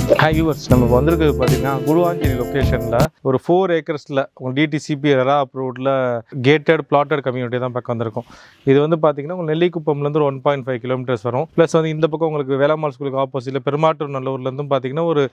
Hi viewers, நம்ம வந்திருக்கிறது பார்த்தீங்கன்னா குடுவாஞ்சேரி லொக்கேஷனில் ஒரு 4 ஏக்கர்ஸில் உங்கள் டிடிசிபி ரெரா அப்ரூவ்டில் கேட்டட் பிளாட்டட் கம்யூனிட்டி தான் பக்கம் வந்திருக்கும். இது வந்து பார்த்தீங்கன்னா உங்களுக்கு நெல்லிக்குப்பம்லேருந்து ஒரு 1.5 கிலோமீட்டர்ஸ் வரும். ப்ளஸ் வந்து இந்த பக்கம் உங்களுக்கு வேளாமால் ஸ்கூலுக்கு ஆப்போசிட்டில் பெருமாட்டூர் நல்லூர்லேருந்து பார்த்தீங்கன்னா ஒரு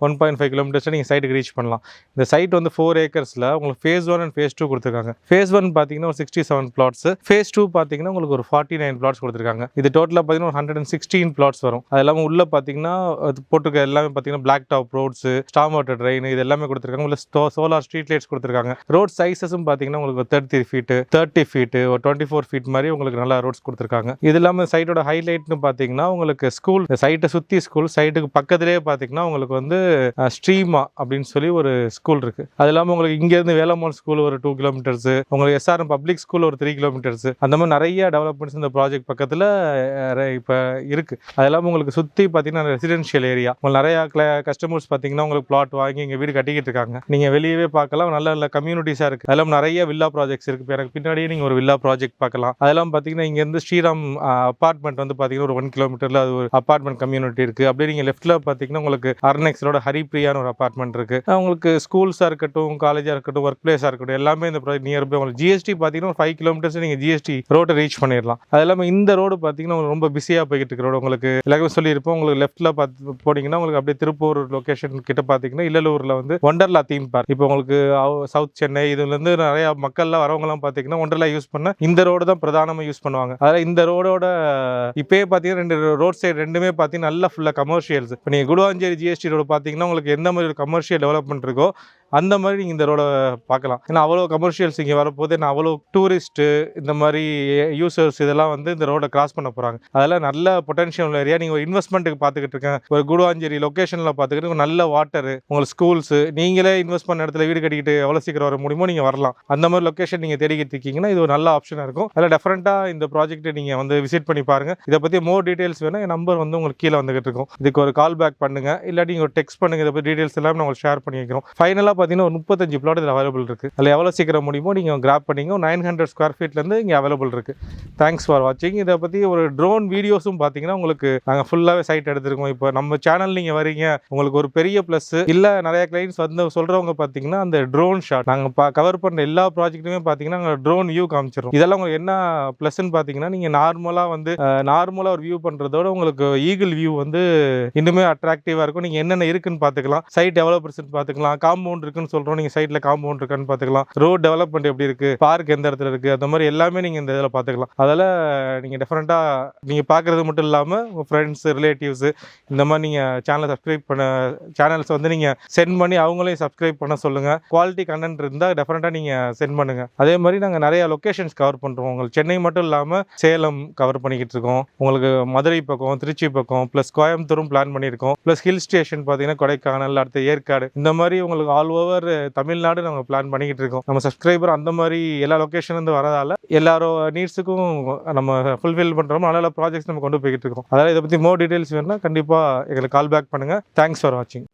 1.5 கிலோமீட்டர்ஸில் நீங்கள் சைட்டுக்கு ரீச் பண்ணலாம். இந்த சைட் வந்து 4 ஏக்கர்ஸில் உங்களுக்கு ஃபேஸ் 1 அண்ட் ஃபேஸ் 2 கொடுத்துருக்காங்க. ஃபேஸ் 1 பார்த்தீங்கன்னா ஒரு 67 பிளாட்ஸ், ஃபேஸ் 2 பார்த்தீங்கன்னா உங்களுக்கு ஒரு 49 பிளாட்ஸ் கொடுத்துருக்காங்க. இது டோட்டலாக பார்த்தீங்கன்னா ஒரு 116 பிளாட்ஸ் வரும். அது இல்லாமல் உள்ளே பார்த்தீங்கன்னா அது போட்டிருக்க எல்லாமே பார்த்தீங்கன்னா black top roads, storm water drain, இது எல்லாமே கொடுத்துருக்காங்க. உங்களுக்கு சோலார் ஸ்ட்ரீட் லைட்ஸ் கொடுத்துருக்காங்க. ரோட் சைஸஸும் பார்த்தீங்கன்னா உங்களுக்கு 33 ஃபீட், 30 ஃபீட், ஒரு 24 ஃபீட் மாதிரி உங்களுக்கு நல்லா ரோட்ஸ் கொடுத்துருக்காங்க. இது இல்லாமல் சைட்டோட ஹைலைட்னு பார்த்தீங்கன்னா உங்களுக்கு ஸ்கூல், சைட்டை சுற்றி ஸ்கூல், சைட்டுக்கு பக்கத்துலேயே பார்த்தீங்கன்னா உங்களுக்கு வந்து ஸ்ட்ரீமா அப்படின்னு சொல்லி ஒரு ஸ்கூல் இருக்கு. அது இல்லாமல் உங்களுக்கு இங்கேருந்து வேளாமால் ஸ்கூல் ஒரு 2 கிலோமீட்டர்ஸ், உங்களுக்கு எஸ்ஆர்எம் பப்ளிக் ஸ்கூல் ஒரு 3 கிலோமீட்டர்ஸ், அந்த மாதிரி நிறைய டெவலப்மெண்ட்ஸ் இந்த ப்ராஜெக்ட் பக்கத்தில் இப்போ இருக்கு. அது இல்லாமல் உங்களுக்கு சுற்றி பார்த்தீங்கன்னா ரெசிடென்ஷியல் ஏரியா, உங்களுக்கு நிறைய கஸ்டமர்ஸ் பார்த்தீங்கன்னா உங்களுக்கு பிளாட் வாங்கி இங்கே வீடு கட்டிக்கிட்டு இருக்காங்க. நீங்கள் வெளியவே பார்க்கலாம், நல்ல நல்ல கம்யூனிட்டிஸாக இருக்குது. அதெல்லாம் நிறைய வில்லா ப்ராஜெக்ட்ஸ் இருக்குது. எனக்கு பின்னாடியே நீங்கள் ஒரு வில்லா ப்ராஜெக்ட் பார்க்கலாம். அதெல்லாம் பார்த்தீங்கன்னா இங்கேருந்து ஸ்ரீராம் அப்பார்ட்மெண்ட் வந்து பார்த்தீங்கன்னா ஒரு 1 கிலோமீட்டரில் அது ஒரு அப்பார்ட்மெண்ட் கம்யூனிட்டி இருக்குது. அப்படியே நீங்கள் லெஃப்ட்டில் பார்த்தீங்கன்னா உங்களுக்கு அர்னெக்ஸ் ரோட ஹரிப்ரியான்னு ஒரு அப்பார்ட்மெண்ட் இருக்குது. உங்களுக்கு ஸ்கூல்ஸாக இருக்கட்டும், காலேஜாக இருக்கட்டும், ஒர்க் பிளேஸாக இருக்கட்டும், எல்லாமே இந்த ப்ராஜெக்ட் நியர்பை. உங்களுக்கு ஜிஎஸ்டி பார்த்தீங்கன்னா ஒரு 5 கிலோமீட்டர்ஸ் நீங்கள் ஜிஎஸ்டி ரோட்டை ரீச் பண்ணிடலாம். அது இல்லாமல் இந்த ரோடு பார்த்தீங்கன்னா ரொம்ப பிஸியாக போய்கிட்டு இருக்க ரோடு. உங்களுக்கு எல்லாமே சொல்லியிருப்போம். உங்களுக்கு லெஃப்ட்டில் பார்த்து போனீங்கன்னா உங்களுக்கு அப்படியே திருப்பூர் லொகேஷன் கிட்ட பார்த்தீங்கன்னா இல்லலூரில் வந்து ஒண்டர்லா தீம் பார்க். இப்போ உங்களுக்கு சவுத் சென்னை இதுலேருந்து நிறைய மக்கள்லாம் வரவங்கலாம் பார்த்தீங்கன்னா ஒண்டர்லா யூஸ் பண்ண இந்த ரோடு தான் பிரதானமாக யூஸ் பண்ணுவாங்க. அதாவது இந்த ரோடோட இப்போயே பார்த்தீங்கன்னா 2 ரோட் சைடு ரெண்டுமே பார்த்தீங்கன்னா நல்லா ஃபுல்லாக கமர்ஷியல்ஸ். இப்போ நீங்கள் குடுவாஞ்சேரி ஜிஎஸ்டி ரோடு பார்த்தீங்கன்னா உங்களுக்கு எந்த மாதிரி ஒரு கமர்ஷியல் டெவலப்மெண்ட் இருக்கோ அந்த மாதிரி நீங்கள் இந்த ரோட பார்க்கலாம். ஏன்னா அவ்வளோ கமர்ஷியல்ஸ் இங்கே வரப்போது, நான் அவ்வளோ டூரிஸ்ட்டு இந்த மாதிரி யூசர்ஸ் இதெல்லாம் வந்து இந்த ரோடை கிராஸ் பண்ண போகிறாங்க. அதெல்லாம் நல்ல பொட்டன்ஷியல் உள்ள ஏரியா. நீங்கள் ஒரு இன்வெஸ்ட்மெண்ட்டுக்கு பார்த்துக்கிட்டு இருக்கேன், ஒரு குடுவாஞ்சேரி லொக்கேஷனில் பார்த்துக்கிட்டு நல்ல வாட்டரு, உங்களுக்கு ஸ்கூல்ஸு, நீங்களே இன்வெஸ்ட் பண்ண இடத்துல வீடு கட்டிக்கிட்டு எவ்வளோ சீக்கிரம் வர முடியுமோ நீங்கள் வரலாம். அந்த மாதிரி லொக்கேஷன் நீங்கள் தேடிக்கிட்டு இருக்கீங்கன்னா இது ஒரு நல்ல ஆப்ஷனாக இருக்கும். அதில் டெஃபரெண்ட்டாக இந்த ப்ராஜெக்ட்டை நீங்கள் வந்து விசிட் பண்ணி பாருங்கள். இதை பற்றி மோர் டீட்டெயில்ஸ் வேணும், என் நம்பர் வந்து உங்களுக்கு கீழே வந்துகிட்டு இருக்கும். இதுக்கு ஒரு கால் பேக் பண்ணுங்கள், இல்லாட்டி நீங்கள் ஒரு டெக்ஸ்ட் பண்ணுங்கள். இதை பற்றி டீட்டெயில்ஸ் எல்லாமே நான் உங்களுக்கு ஷேர் பண்ணி வைக்கிறோம். ஃபைனலாக பார்த்தீங்கன்னா ஒரு 35 பிளாட் இதில் அவைலபிள் இருக்குது. அதில் எவ்வளோ சீக்கிரம் முடியுமோ நீங்கள் கிராப் பண்ணிங்க. 900 ஸ்கொயர் ஃபீட்லேருந்து இங்கே அவைலபிள் இருக்குது. தேங்க்ஸ் ஃபார் வாட்சிங். இதை பற்றி ஒரு ட்ரோன் வீடியோஸும் பார்த்தீங்கன்னா உங்களுக்கு நாங்கள் ஃபுல்லாகவே சைட் எடுத்துருக்கோம். இப்போ நம்ம சேனல் நீங்கள் வரீங்க, உங்களுக்கு ஒரு பெரிய ப்ளஸ் இல்லை, நிறைய கிளைண்ட்ஸ் வந்து சொல்கிறவங்க பார்த்தீங்கன்னா அந்த ட்ரோன் ஷாட் நாங்கள் கவர் பண்ணுற எல்லா ப்ராஜெக்ட்டுமே பார்த்தீங்கன்னா நாங்கள் ட்ரோன் வியூ காமிச்சிடும். இதெல்லாம் உங்களுக்கு என்ன ப்ளஸ்ன்னு பார்த்தீங்கன்னா நீங்கள் நார்மலாக ஒரு வியூ பண்ணுறதோட உங்களுக்கு ஈகிள் வியூ வந்து இன்னுமே அட்ராக்டிவாக இருக்கும். நீங்கள் என்னென்ன இருக்குன்னு பார்த்துக்கலாம், சைட் டெவலப்பர்ஸ் பார்த்துக்கலாம், காம்பவுண்ட் இருக்குன்னு சொல்கிறோம், நீங்கள் சைட்டில் காம்பவுண்ட் இருக்கான்னு பார்த்துக்கலாம், ரோட் டெவலப்மெண்ட் எப்படி இருக்குது, பார்க் எந்த இடத்துல இருக்குது, அந்த மாதிரி எல்லாமே நீங்கள் இந்த இதில் பார்த்துக்கலாம். அதில் நீங்கள் டெஃபரெண்ட்டாக நீங்கள் பார்க்குறது மட்டும் இல்லாமல் உங்கள் ஃப்ரெண்ட்ஸ், ரிலேட்டிவ்ஸு இந்த மாதிரி நீங்கள் சேனல்ஸ் வந்து நீங்கள் சென்ட் பண்ணி அவங்களையும் சப்ஸ்கிரைப் பண்ண சொல்லுங்கள். குவாலிட்டி கண்டென்ட் இருந்தால் டெஃபரெண்ட்டாக நீங்கள் சென்ட் பண்ணுங்கள். அதே மாதிரி நாங்கள் நிறைய லொக்கேஷன்ஸ் கவர் பண்ணுறோம். உங்களுக்கு சென்னை மட்டும் இல்லாமல் சேலம் கவர் பண்ணிக்கிட்டு இருக்கோம், உங்களுக்கு மதுரை பக்கம், திருச்சி பக்கம், ப்ளஸ் கோயம்புத்தூரும் பிளான் பண்ணியிருக்கோம். ப்ளஸ் ஹில் ஸ்டேஷன் பார்த்தீங்கன்னா கொடைக்கானல், அடுத்த ஏற்காடு, இந்த மாதிரி உங்களுக்கு ஆல் ஓவர் தமிழ்நாடு நாங்கள் பிளான் பண்ணிக்கிட்டு இருக்கோம். நம்ம சப்ஸ்கிரைபர் அந்த மாதிரி எல்லா லொக்கேஷன்லேருந்து வரதால எல்லாரும் நீட்ஸுக்கும் நம்ம ஃபுல்ஃபில் பண்ணுறோம். நல்ல ப்ராஜெக்ட்ஸ் நம்ம கொண்டு போய்கிட்டு இருக்கோம். அதாவது இதை பற்றி மோர் டீட்டெயில்ஸ் வேணும்னா கண்டிப்பாக எங்களுக்கு கால் பேக் பண்ணுங்கள். தேங்க்ஸ் ஃபார் வாட்சிங்.